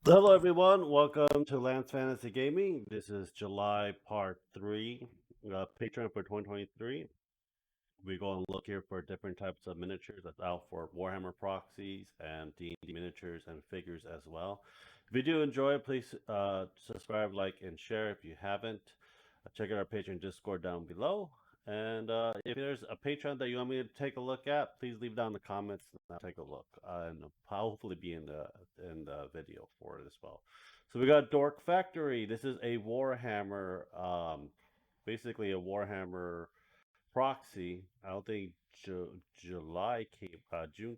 Hello, everyone. Welcome to Lance Fantasy Gaming. This is July Part 3, Patreon for 2023. We go and look here for different types of miniatures that's out for Warhammer proxies and D&D miniatures and figures as well. If you do enjoy, please subscribe, like, and share if you haven't. Check out our Patreon Discord down below. And if there's a Patreon that you want me to take a look at, please leave down in the comments and I'll take a look. And I'll hopefully be in the video for it as well. So we got Dork Factory. This is a Warhammer, basically a Warhammer proxy. I don't think June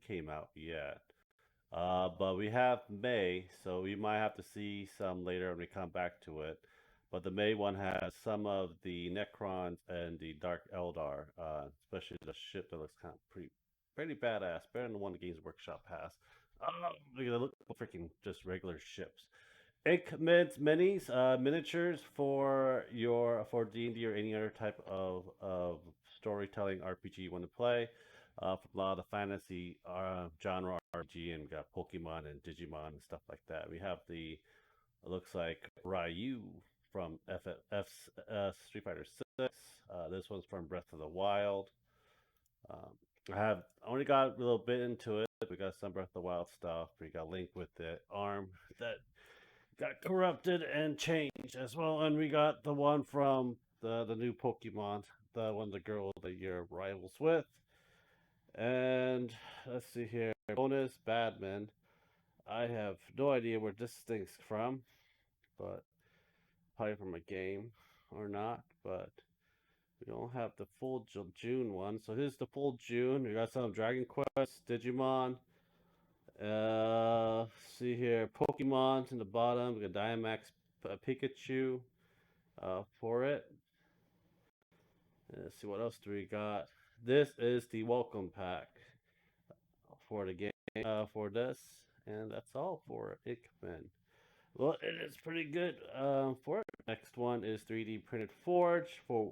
came out yet. But we have May, so we might have to see some later when we come back to it. But the May one has some of the Necrons and the Dark Eldar, especially the ship that looks kind of pretty badass, better than the one the Games Workshop has. They look freaking just regular ships. Ink minis, miniatures for D&D or any other type of storytelling RPG you want to play. From a lot of the fantasy genre RPG, and we got Pokemon and Digimon and stuff like that. We have it looks like Ryu from Street Fighter 6. This one's from Breath of the Wild. I only got a little bit into it. We got some Breath of the Wild stuff. We got Link with the arm that got corrupted and changed as well. And we got the one from the new Pokemon, the one the girl that you're rivals with. And let's see here. Bonus Badman. I have no idea where this thing's from, but probably from a game or not. But we don't have the full June one. So here's the full June. We got some Dragon Quest, Digimon. See here, Pokemon's in the bottom. We got Dynamax Pikachu for it. Let's see what else do we got. This is the welcome pack for the game for this, and that's all for Ickman. Well, it is pretty good for it. Next one is 3D printed Forge for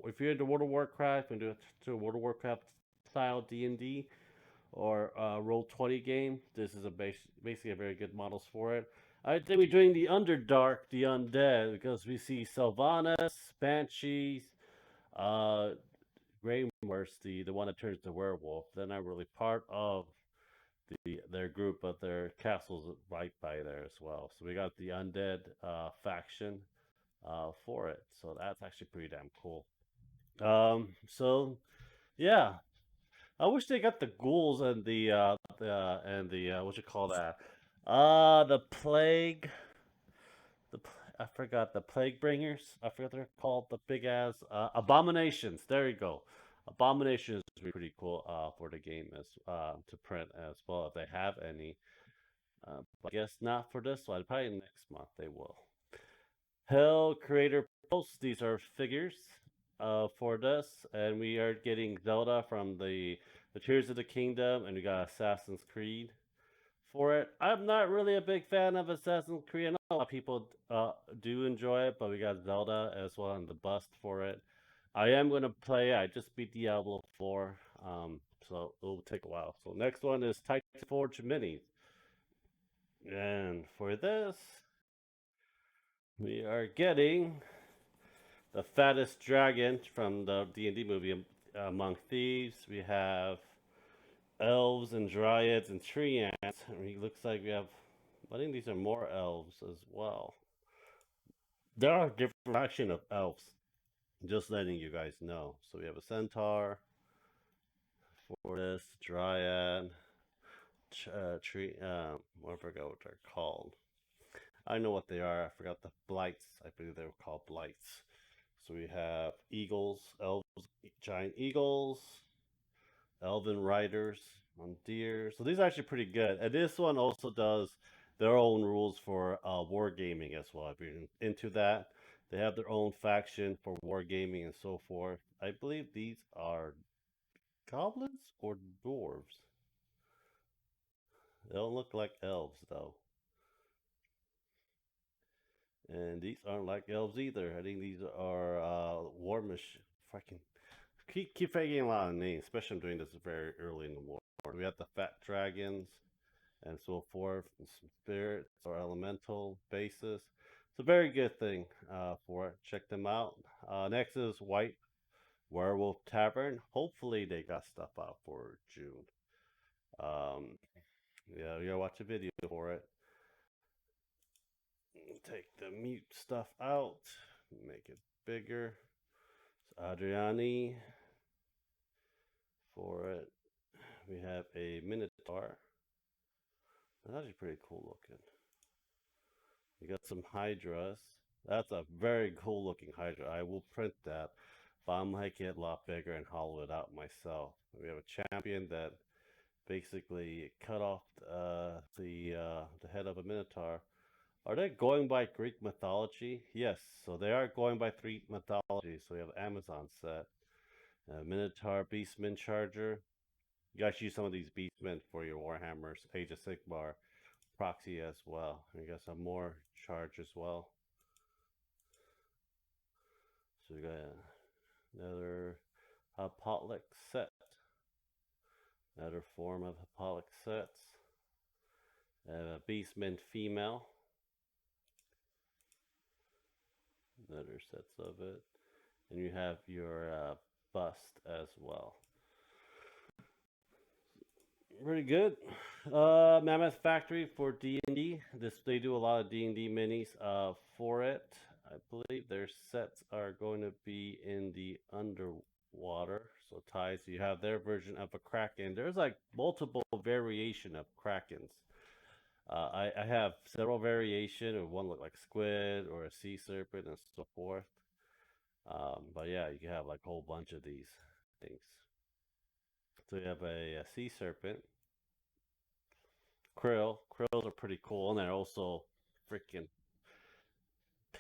if you're into World of Warcraft and do a World of Warcraft style D&D or Roll20 game. This is basically a very good models for it. I think we're doing the Underdark, the Undead, because we see Sylvanas, Banshees, Greymoors, the one that turns to werewolf. They're not really part of their group, but their castle's right by there as well. So we got the Undead faction for it. So that's actually pretty damn cool. So yeah, I wish they got the ghouls and the what you call that? The plague. I forgot the plague bringers. I forgot they're called the big ass abominations. There you go. Abominations would be pretty cool for the game as to print as well if they have any. But I guess not for this one. Probably next month they will. Hell Creator Post. These are figures for this, and we are getting Zelda from the Tears of the Kingdom, and we got Assassin's Creed for it. I'm not really a big fan of Assassin's Creed. I know a lot of people do enjoy it, but we got Zelda as well and the bust for it. I am going to play. I just beat Diablo 4, so it will take a while. So next one is Titan Forge Minis. And for this, we are getting the fattest dragon from the D&D movie Among Thieves. We have elves and dryads and tree ants. It looks like we have, I think these are more elves as well. There are different faction of elves. Just letting you guys know. So we have a centaur for this dryad, tree. I forgot what they're called. I know what they are. I forgot the blights. I believe they were called blights. So we have eagles, elves, giant eagles, elven riders on deer. So these are actually pretty good. And this one also does their own rules for wargaming as well. If you're into that, they have their own faction for wargaming and so forth. I believe these are goblins or dwarves. They don't look like elves though. And these aren't like elves either. I think these are warmish. Fucking keep forgetting a lot of names, especially I'm doing this very early in the war. We have the fat dragons, and so forth, and some spirits or elemental bases. It's a very good thing for it. Check them out. Next is White Werewolf Tavern. Hopefully they got stuff out for June. Um, yeah, you gotta watch a video for it. Take the mute stuff out, make it bigger. So Adriani for it. We have a Minotaur. That's actually pretty cool looking. We got some Hydras. That's a very cool looking Hydra. I will print that, but I'm making it a lot bigger and hollow it out myself. We have a champion that basically cut off the head of a Minotaur. Are they going by Greek mythology? Yes, so they are going by Greek mythology. So we have Amazon set, Minotaur, Beastman Charger. You guys use some of these Beastmen for your Warhammers, Age of Sigmar, proxy as well. You got some more charge as well. So we got another Apotlic set. Another form of Apotlic sets. Beastman female. Another sets of it. And you have your bust as well. Pretty good. Mammoth Factory for D&D. They do a lot of D&D minis for it. I believe their sets are going to be in the underwater. So ties, you have their version of a Kraken. There's like multiple variation of Krakens. I have several variation of one look like squid or a sea serpent and so forth. But yeah, you can have like a whole bunch of these things. So you have a sea serpent, krill. Krills are pretty cool, and they're also freaking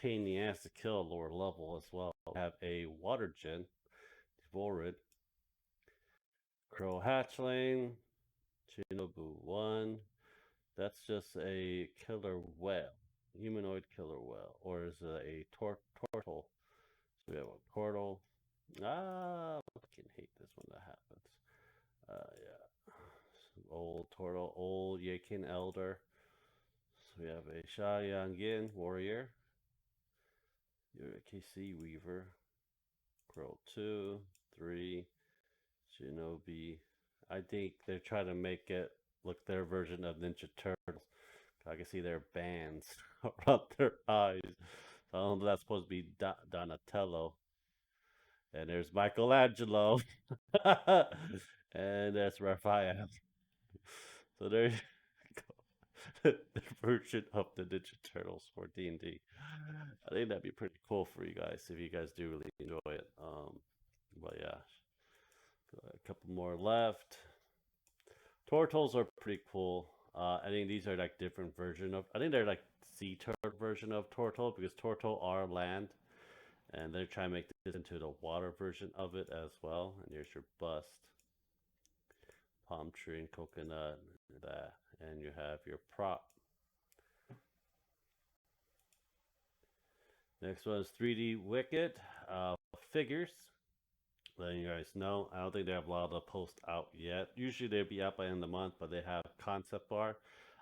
pain in the ass to kill at lower level as well. You have a water gen, Devorid, Crow Hatchling, Shinobu 1. That's just a killer whale, humanoid killer whale, or is it a turtle? So we have a portal. I fucking hate this when that happens. Yeah. Some old turtle, old Yakin elder. So we have a Sha Yangin warrior. You're a KC Weaver. Crow 2, 3, Shinobi. I think they're trying to make it look their version of Ninja Turtles. I can see their bands around their eyes. I don't know if that's supposed to be Donatello. And there's Michelangelo. And that's Raphael. So there you go. The version of the Ninja Turtles for D&D. I think that'd be pretty cool for you guys if you guys do really enjoy it. But yeah, a couple more left. Turtles are pretty cool. I think these are like different version of. I think they're like sea turtle version of turtle because turtle are land, and they're trying to make this into the water version of it as well. And here's your bust, palm tree and coconut, that, and you have your prop. Next one is 3D Wicked figures. Letting you guys know, I don't think they have a lot of the posts out yet. Usually they'll be out by the end of the month, but they have concept art.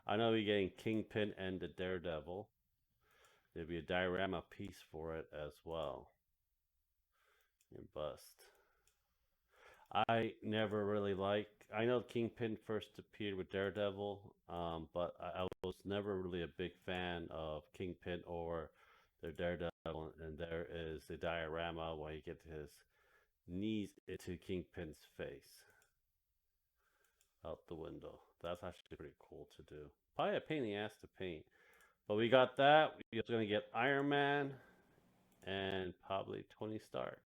I know you're getting Kingpin and the Daredevil. There'll be a diorama piece for it as well. Your bust. I never really liked. I know Kingpin first appeared with Daredevil, but I was never really a big fan of Kingpin or their Daredevil. And there is a diorama where you get his knees into Kingpin's face out the window. That's actually pretty cool to do. Probably a pain in the ass to paint. But we got that. We're going to get Iron Man and probably Tony Stark.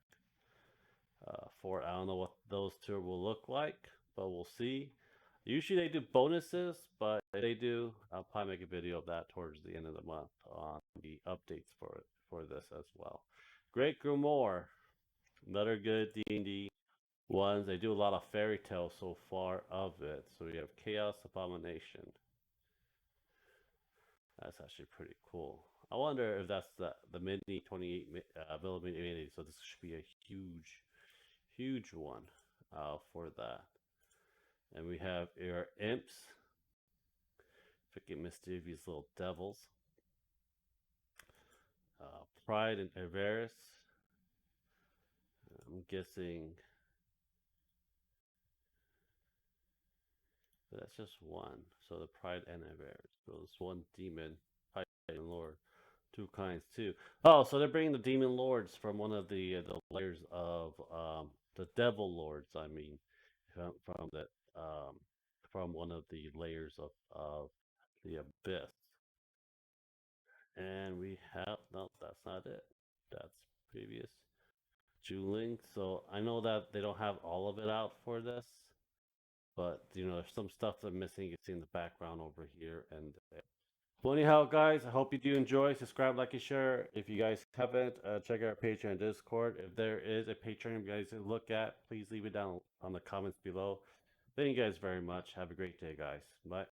I don't know what those two will look like, but we'll see. Usually they do bonuses, but if they do, I'll probably make a video of that towards the end of the month on the updates for this as well. Great Grimoire. Another good D&D ones. They do a lot of fairy tales so far of it. So we have Chaos Abomination. That's actually pretty cool. I wonder if that's the mini 28 millimeter mini. So this should be a huge one for that. And we have your imps. Freaking mischievous little devils. Pride and Avarice. I'm guessing that's just one. So the Pride and Avarice. So it's one demon, Pride and Lord. Two kinds too. Oh, so they're bringing the demon lords from one of the layers of the devil lords. I mean, from that from one of the layers of the abyss. And we have no, that's not it. That's previous Juling. So I know that they don't have all of it out for this, but there's some stuff they're missing. You see in the background over here and there. Well, anyhow, guys, I hope you do enjoy. Subscribe, like, and share. If you guys haven't, check out our Patreon and Discord. If there is a Patreon you guys look at, please leave it down on the comments below. Thank you guys very much. Have a great day, guys. Bye.